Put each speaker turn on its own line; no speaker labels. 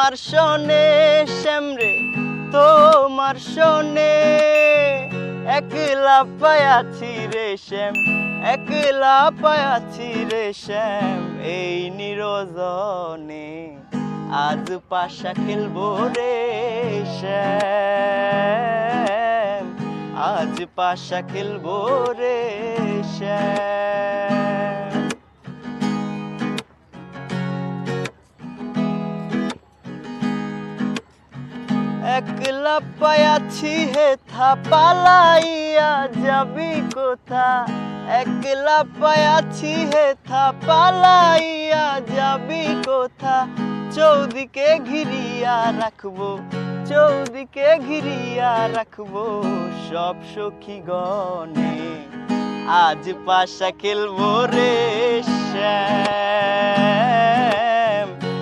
তোমার শোনে শ্যামরে তোমার শোনে একলা পায়াছি রে শ্যাম একলা পায়াছি রে শ্যাম এই নিরজনে আজ পাশা খেলবো রে শ্যাম আজ পাশা খেলবো রে শ্যাম একলা পায়াছি হেথা পালাইয়া যাবি কোথা একলা পায়াছি হেথা পালাইয়া যাবি কোথা চৌদিকে ঘিরিয়া রাখবো চৌদিকে ঘিরিয়া রাখবো সব সখী গণে আজ পাশা খেলবো রে শ্যাম